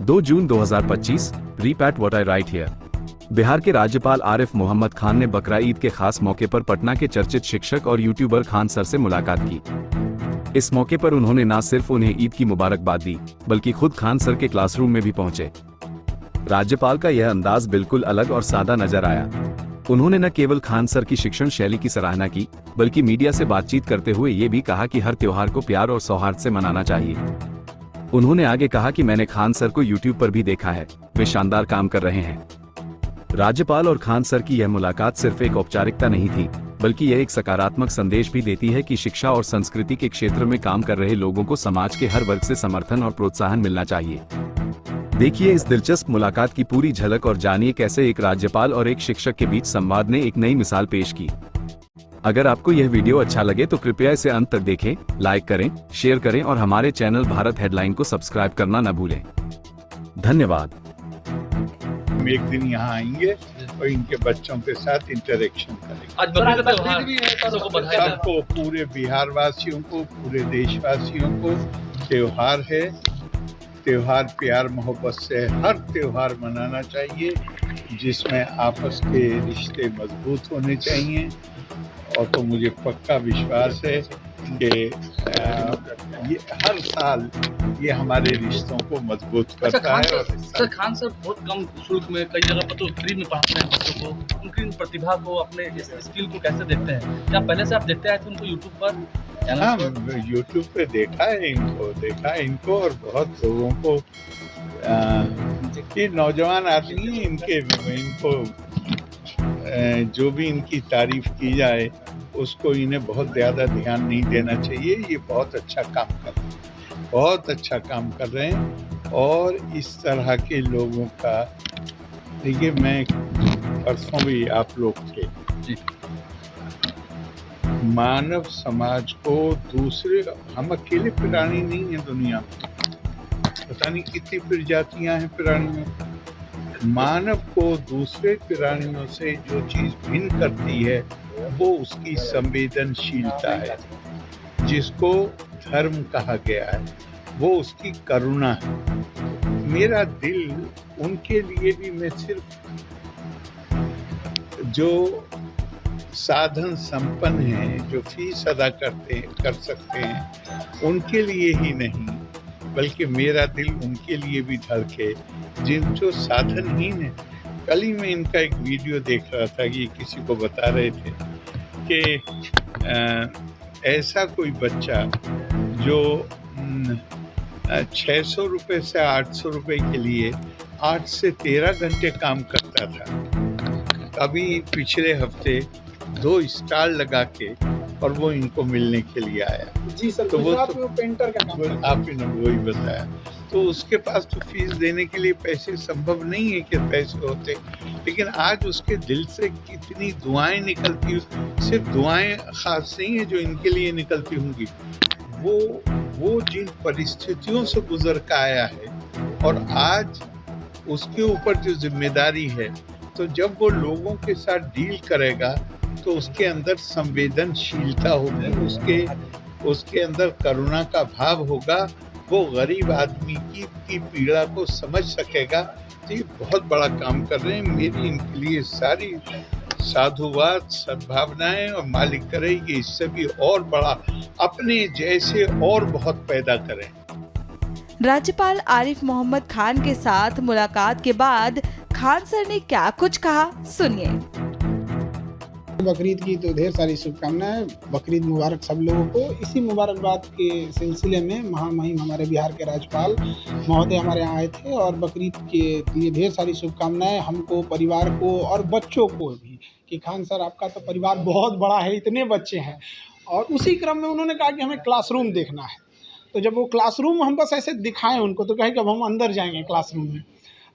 2 जून 2025, repeat what I write here. Bihar के राज्यपाल आरिफ मोहम्मद खान ने बकरा ईद के खास मौके पर पटना के चर्चित शिक्षक और यूट्यूबर खान सर से मुलाकात की। इस मौके पर उन्होंने न सिर्फ उन्हें ईद की मुबारकबाद दी, बल्कि खुद खान सर के क्लासरूम में भी पहुंचे। राज्यपाल का यह अंदाज बिल्कुल अलग और सादा नजर आया। उन्होंने न केवल खान सर की शिक्षण शैली की सराहना की, बल्कि मीडिया से बातचीत करते हुए ये भी कहा कि हर त्योहार को प्यार और सौहार्द से मनाना चाहिए। उन्होंने आगे कहा कि मैंने खान सर को यूट्यूब पर भी देखा है, वे शानदार काम कर रहे हैं। राज्यपाल और खान सर की यह मुलाकात सिर्फ एक औपचारिकता नहीं थी, बल्कि यह एक सकारात्मक संदेश भी देती है कि शिक्षा और संस्कृति के क्षेत्र में काम कर रहे लोगों को समाज के हर वर्ग से समर्थन और प्रोत्साहन मिलना चाहिए। देखिए इस दिलचस्प मुलाकात की पूरी झलक और जानिए कैसे एक राज्यपाल और एक शिक्षक के बीच संवाद ने एक नई मिसाल पेश की। अगर आपको यह वीडियो अच्छा लगे तो कृपया इसे अंत तक देखें, लाइक करें, शेयर करें और हमारे चैनल भारत हेडलाइन को सब्सक्राइब करना न भूलें। धन्यवाद। हम एक दिन यहाँ आएंगे और इनके बच्चों के साथ इंटरेक्शन करेंगे। आज बकरीद का त्योहार भी है, सबको बधाई दें। सबको, पूरे बिहार वासियों को, पूरे देशवासियों को त्योहार है। त्योहार प्यार मोहब्बत से हर त्योहार मनाना चाहिए, जिसमें आपस के रिश्ते मजबूत होने चाहिए। और तो मुझे पक्का विश्वास है कि ये हर साल ये हमारे रिश्तों को मजबूत करता है। और सर खान सर बहुत कम शुल्क में कई जगह पर तो फ्री में पढ़ाते हैं बच्चों को। उनकी प्रतिभा को, अपने इस स्किल को कैसे देखते हैं? क्या पहले से आप देखते आए थे उनको यूट्यूब पर? हाँ, यूट्यूब पे देखा है इनको और बहुत लोगों को। ये नौजवान आदमी है, इनको जो भी इनकी तारीफ की जाए उसको इन्हें बहुत ज़्यादा ध्यान नहीं देना चाहिए। ये बहुत अच्छा काम कर रहे हैं, बहुत अच्छा काम कर रहे हैं। और इस तरह के लोगों का, देखिए मैं परसों भी आप लोग थे, मानव समाज को दूसरे, हम अकेले प्राणी नहीं हैं दुनिया में, पता नहीं कितनी प्रजातियां हैं प्राणियों। मानव को दूसरे प्राणियों से जो चीज भिन्न करती है वो उसकी संवेदनशीलता है, जिसको धर्म कहा गया है, वो उसकी करुणा है। मेरा दिल उनके लिए भी, मैं सिर्फ जो साधन संपन्न हैं, जो फीस अदा कर सकते हैं, उनके लिए ही नहीं, बल्कि मेरा दिल उनके लिए भी धड़के जो साधनहीन है। कल ही मैं इनका एक वीडियो देख रहा था कि किसी को बता रहे थे कि ऐसा कोई बच्चा जो 600 रुपये से 800 रुपये के लिए 8 से 13 घंटे काम करता था, अभी पिछले हफ्ते 2 स्टाल लगा के और वो इनको मिलने के लिए आया। जी सर, तो वो तो पेंटर का काम आपने वही बताया। तो उसके पास तो फीस देने के लिए पैसे संभव नहीं है कि पैसे होते, लेकिन आज उसके दिल से कितनी दुआएं निकलती, सिर्फ दुआएं खास नहीं है जो इनके लिए निकलती होंगी, वो जिन परिस्थितियों से गुजर कर आया है और आज उसके ऊपर जो जिम्मेदारी है, तो जब वो लोगों के साथ डील करेगा तो उसके अंदर संवेदनशीलता होगी, उसके अंदर करुणा का भाव होगा, वो गरीब आदमी की पीड़ा को समझ सकेगा। तो ये बहुत बड़ा काम कर रहे हैं। मेरी इनके लिए सारी साधुवाद, सद्भावनाएं, और मालिक करे कि इससे भी और बड़ा अपने जैसे और बहुत पैदा करें। राज्यपाल आरिफ मोहम्मद खान के साथ मुलाकात के बाद खान सर ने क्या कुछ कहा, सुनिए। बकरीद की तो ढेर सारी शुभकामनाएं। बकरीद मुबारक सब लोगों को। इसी मुबारकबाद के सिलसिले में महामहिम हमारे बिहार के राज्यपाल महोदय हमारे यहाँ आए थे और बकरीद के लिए ढेर सारी शुभकामनाएं हमको, परिवार को और बच्चों को भी, कि खान सर आपका तो परिवार बहुत बड़ा है, इतने बच्चे हैं। और उसी क्रम में उन्होंने कहा कि हमें क्लासरूम देखना है। तो जब वो क्लासरूम हम बस ऐसे दिखाएं उनको, तो कहे कि अब हम अंदर जाएंगे क्लासरूम में।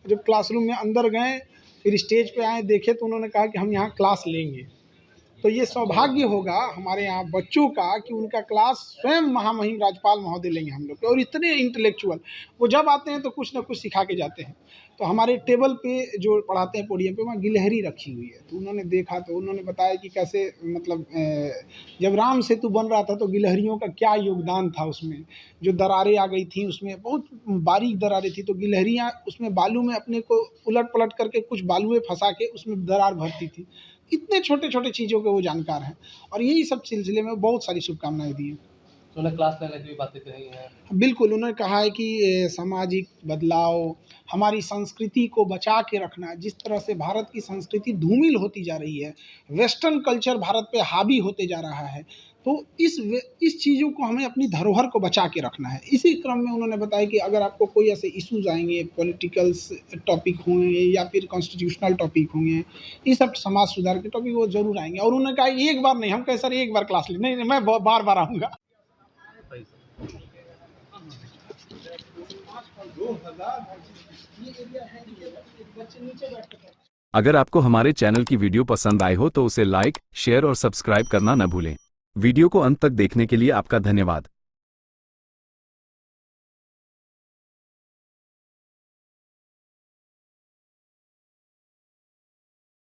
जब क्लासरूम में अंदर गए, फिर स्टेज पे आए, देखे, तो उन्होंने कहा कि हम यहाँ क्लास लेंगे। तो ये सौभाग्य होगा हमारे यहाँ बच्चों का कि उनका क्लास स्वयं महामहिम राज्यपाल महोदय लेंगे हम लोग के, और इतने इंटेलेक्चुअल वो जब आते हैं तो कुछ ना कुछ सिखा के जाते हैं। तो हमारे टेबल पे जो पढ़ाते हैं पोडियम पे, वहाँ गिलहरी रखी हुई है, तो उन्होंने देखा तो उन्होंने बताया कि कैसे मतलब जब राम सेतु बन रहा था तो गिलहरियों का क्या योगदान था उसमें, जो दरारें आ गई थी उसमें बहुत बारीक दरारें थी, तो गिलहरियाँ उसमें बालू में अपने को उलट पलट करके कुछ बालुएं फंसा के उसमें दरार भरती थी। इतने छोटे छोटे चीज़ों के वो जानकार हैं, और यही सब सिलसिले में बहुत सारी शुभकामनाएं दी हैं। तो उन्हें क्लास लेने की भी बातें कही हैं। बिल्कुल, उन्होंने कहा है कि सामाजिक बदलाव, हमारी संस्कृति को बचा के रखना, जिस तरह से भारत की संस्कृति धूमिल होती जा रही है, वेस्टर्न कल्चर भारत पे हावी होते जा रहा है, तो इस चीज़ों को हमें अपनी धरोहर को बचा के रखना है। इसी क्रम में उन्होंने बताया कि अगर आपको कोई ऐसे इश्यूज आएंगे, पॉलिटिकल्स टॉपिक होंगे या फिर कॉन्स्टिट्यूशनल टॉपिक होंगे, ये सब समाज सुधार के टॉपिक वो जरूर आएंगे। और उन्होंने कहा एक बार नहीं, हम कहे सर एक बार क्लास ले, नहीं मैं बार बार आऊँगा। अगर आपको हमारे चैनल की वीडियो पसंद आई हो तो उसे लाइक, शेयर और सब्सक्राइब करना न भूलें। वीडियो को अंत तक देखने के लिए आपका धन्यवाद।